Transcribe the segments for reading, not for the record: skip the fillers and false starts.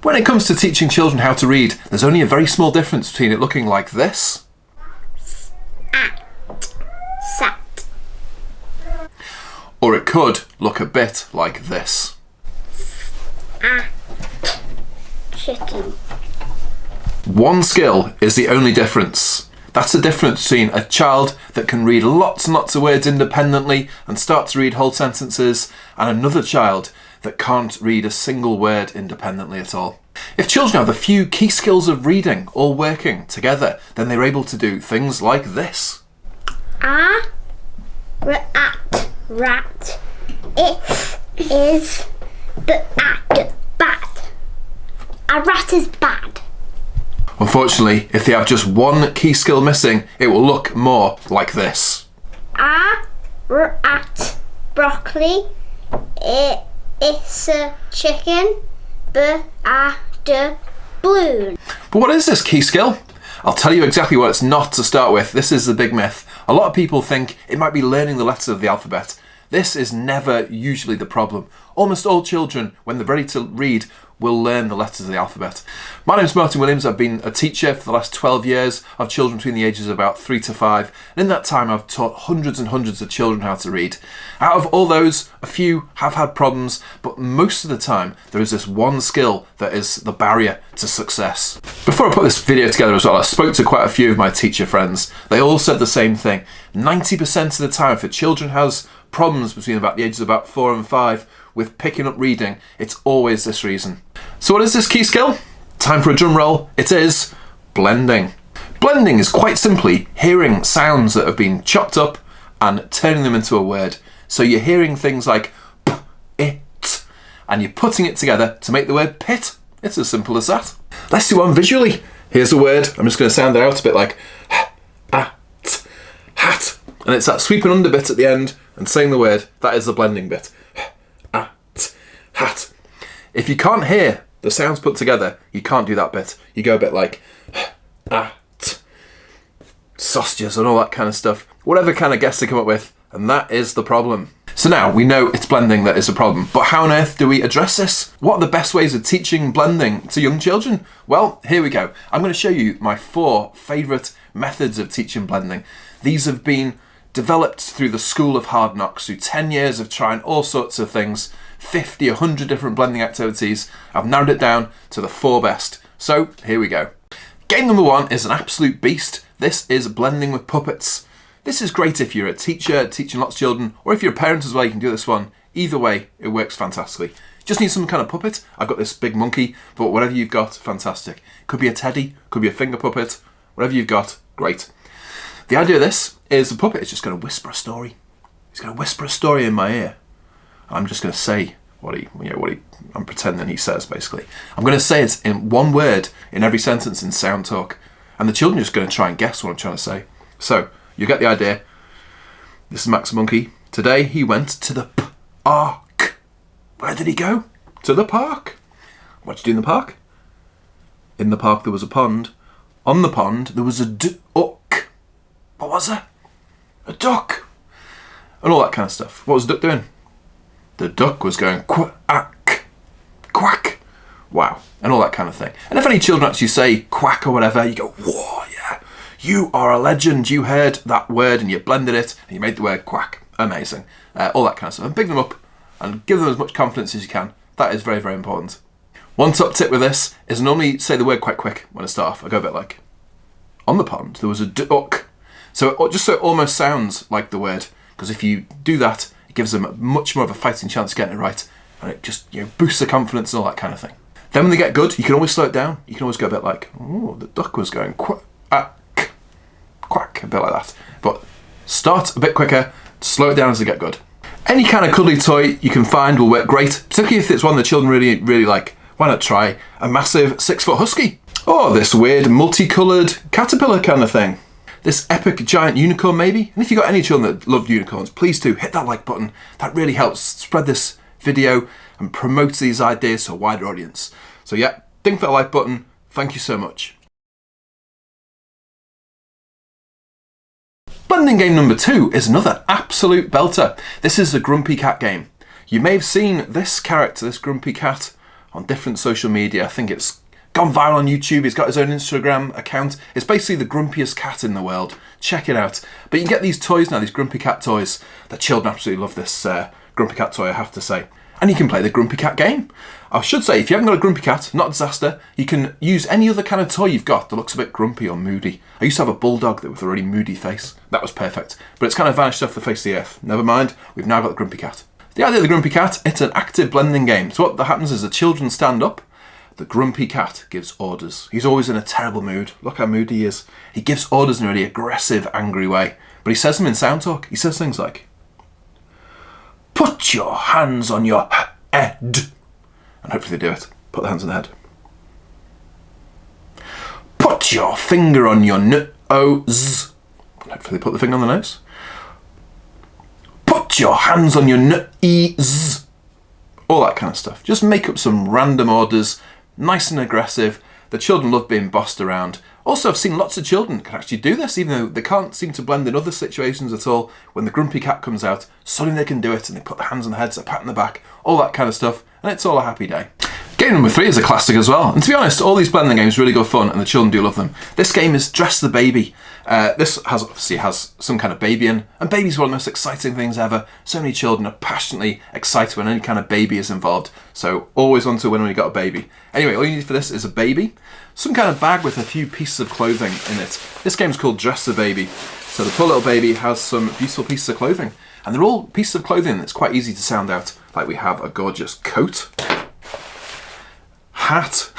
When it comes to teaching children how to read, there's only a very small difference between it looking like this Sat. or it could look a bit like this. Chicken. One skill is the only difference. That's the difference between a child that can read lots and lots of words independently and start to read whole sentences, and another child that can't read a single word independently at all. If children have a few key skills of reading all working together, then they're able to do things like this. Rat. It is bad. A rat is bad. Unfortunately, if they have just one key skill missing, it will look more like this. Rat. Broccoli. It's a chicken. Balloon. But what is this key skill? I'll tell you exactly what it's not to start with. This is the big myth. A lot of people think it might be learning the letters of the alphabet. This is never usually the problem. Almost all children, when they're ready to read, will learn the letters of the alphabet. My name's Martin Williams. I've been a teacher for the last 12 years of children between the ages of about 3 to 5. And in that time, I've taught hundreds and hundreds of children how to read. Out of all those, a few have had problems, but most of the time, there is this one skill that is the barrier to success. Before I put this video together as well, I spoke to quite a few of my teacher friends. They all said the same thing. 90% of the time, if a children has problems between about the ages of about 4 and 5 with picking up reading, it's always this reason. So what is this key skill? Time for a drum roll. It is blending. Blending is quite simply hearing sounds that have been chopped up and turning them into a word. So you're hearing things like p, it, and you're putting it together to make the word pit. It's as simple as that. Let's do one visually. Here's a word. I'm just going to sound it out a bit like hat. And it's that sweeping under bit at the end and saying the word. That is the blending bit. Hat. If you can't hear the sounds put together, you can't do that bit. You go a bit like sausages and all that kind of stuff. Whatever kind of guess they come up with, and that is the problem. So now we know it's blending that is a problem, but how on earth do we address this? What are the best ways of teaching blending to young children? Well, here we go. I'm going to show you my 4 favourite methods of teaching blending. These have been developed through the School of Hard Knocks, through 10 years of trying all sorts of things, 50, 100 different blending activities. I've narrowed it down to the 4 best. So here we go. Game number 1 is an absolute beast. This is blending with puppets. This is great if you're a teacher teaching lots of children, or if you're a parent as well, you can do this one. Either way, it works fantastically. Just need some kind of puppet. I've got this big monkey, but whatever you've got, fantastic. Could be a teddy, could be a finger puppet, whatever you've got, great. The idea of this is the puppet is just going to whisper a story. He's going to whisper a story in my ear. I'm just going to say I'm pretending he says, basically. I'm going to say it in one word in every sentence in sound talk. And the children are just going to try and guess what I'm trying to say. So, you get the idea. This is Max Monkey. Today he went to the park. Where did he go? To the park. What did you do in the park? In the park there was a pond. On the pond there was a duck. What was there? A duck. And all that kind of stuff. What was the duck doing? The duck was going quack, quack. Wow. And all that kind of thing. And if any children actually say quack or whatever, you go, whoa, yeah. You are a legend. You heard that word and you blended it and you made the word quack. Amazing. All that kind of stuff. And pick them up and give them as much confidence as you can. That is very, very important. One top tip with this is normally say the word quite quick when I start off. I go a bit like, on the pond there was a duck. So just so it almost sounds like the word. Because if you do that, it gives them much more of a fighting chance of getting it right. And it just boosts their confidence and all that kind of thing. Then when they get good, you can always slow it down. You can always go a bit like, oh, the duck was going quack, quack, a bit like that. But start a bit quicker, slow it down as they get good. Any kind of cuddly toy you can find will work great, particularly if it's one the children really, really like. Why not try a massive 6-foot husky? Or this weird multicoloured caterpillar kind of thing. This epic giant unicorn maybe. And if you've got any children that love unicorns, please do hit that like button. That really helps spread this video and promotes these ideas to a wider audience. So yeah, ding for the like button. Thank you so much. Blending game number 2 is another absolute belter. This is the Grumpy Cat game. You may have seen this character, this Grumpy Cat, on different social media. I think it's gone viral on YouTube. He's got his own Instagram account. It's basically the grumpiest cat in the world. Check it out. But you can get these toys now, these Grumpy Cat toys. The children absolutely love this Grumpy Cat toy, I have to say. And you can play the Grumpy Cat game. I should say, if you haven't got a Grumpy Cat, not a disaster, you can use any other kind of toy you've got that looks a bit grumpy or moody. I used to have a bulldog with a really moody face. That was perfect. But it's kind of vanished off the face of the earth. Never mind, we've now got the Grumpy Cat. The idea of the Grumpy Cat, it's an active blending game. So what happens is the children stand up, the Grumpy Cat gives orders. He's always in a terrible mood. Look how moody he is. He gives orders in a really aggressive, angry way. But he says them in sound talk. He says things like, "Put your hands on your head." And hopefully they do it. Put their hands on the head. "Put your finger on your nose." And hopefully they put the finger on the nose. "Put your hands on your knees." All that kind of stuff. Just make up some random orders. Nice and aggressive. The children love being bossed around. Also, I've seen lots of children can actually do this, even though they can't seem to blend in other situations at all. When the Grumpy Cat comes out, suddenly they can do it, and they put their hands on their heads, a pat on the back, all that kind of stuff, and it's all a happy day. Game number 3 is a classic as well. And to be honest, all these blending games are really good fun, and the children do love them. This game is Dress the Baby. This obviously has some kind of baby in, and baby's one of the most exciting things ever. So many children are passionately excited when any kind of baby is involved. So always want to win when you got a baby. Anyway, all you need for this is a baby, some kind of bag with a few pieces of clothing in it. This game's called Dress the Baby. So the poor little baby has some beautiful pieces of clothing, and they're all pieces of clothing that's quite easy to sound out. Like we have a gorgeous coat, hat,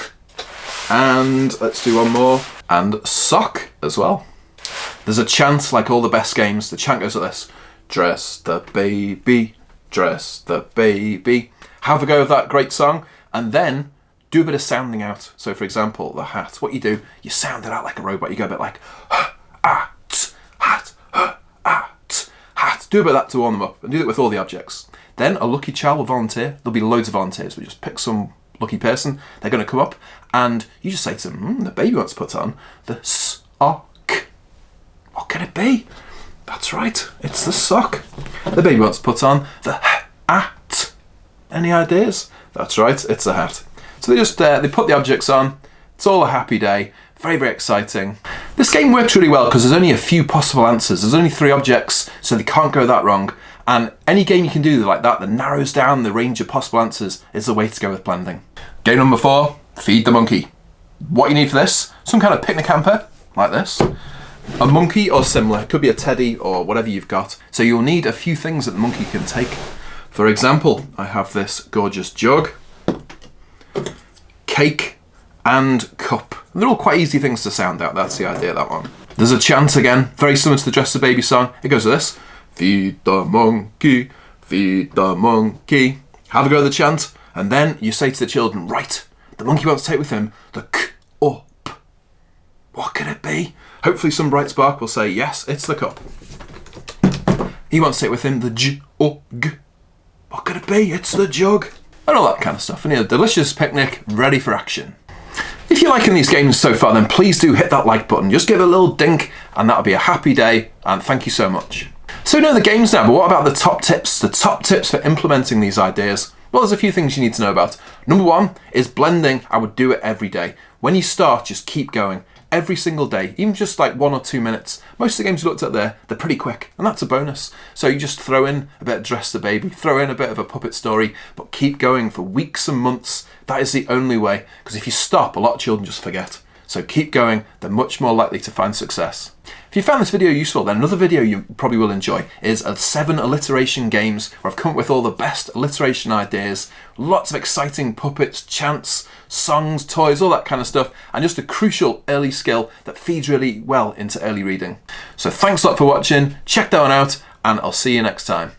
and let's do one more, and sock as well. There's a chant like all the best games. The chant goes like this: "Dress the baby, dress the baby." Have a go of that great song, and then do a bit of sounding out. So for example, the hat, what you do, you sound it out like a robot. You go a bit like, hat, hat, hat, hat. Do a bit of that to warm them up, and do it with all the objects. Then a lucky child will volunteer. There'll be loads of volunteers. We just pick some lucky person. They're going to come up, and you just say to them, "The baby wants to put on the sock." What can it be? That's right, it's the sock. The baby wants to put on the hat. Any ideas? That's right, it's a hat. So they just they put the objects on. It's all a happy day. Very, very exciting. This game works really well because there's only a few possible answers. There's only 3 objects, so they can't go that wrong. And any game you can do like that narrows down the range of possible answers is the way to go with blending. Game number 4, Feed the Monkey. What you need for this, some kind of picnic hamper, like this. A monkey or similar, it could be a teddy or whatever you've got. So you'll need a few things that the monkey can take. For example, I have this gorgeous jug, cake, and cup. And they're all quite easy things to sound out, that's the idea of that one. There's a chant again, very similar to the Dress the Baby song. It goes like this: "Feed the monkey, feed the monkey." Have a go at the chant, and then you say to the children, right, the monkey wants to take with him the cup. What can it be? Hopefully some bright spark will say, yes, it's the cup. He wants to take with him the jug. What could it be? It's the jug. And all that kind of stuff. And a delicious picnic ready for action. If you're liking these games so far, then please do hit that like button. Just give it a little dink, and that'll be a happy day. And thank you so much. So we know the games now, but what about the top tips? The top tips for implementing these ideas? Well, there's a few things you need to know about. Number 1 is blending. I would do it every day. When you start, just keep going. Every single day, even just like 1 or 2 minutes. Most of the games you looked at there, they're pretty quick, and that's a bonus. So you just throw in a bit of Dress the Baby, throw in a bit of a puppet story, but keep going for weeks and months. That is the only way, because if you stop, a lot of children just forget. So keep going, they're much more likely to find success. If you found this video useful, then another video you probably will enjoy is 7 alliteration games, where I've come up with all the best alliteration ideas, lots of exciting puppets, chants, songs, toys, all that kind of stuff, and just a crucial early skill that feeds really well into early reading. So thanks a lot for watching, check that one out, and I'll see you next time.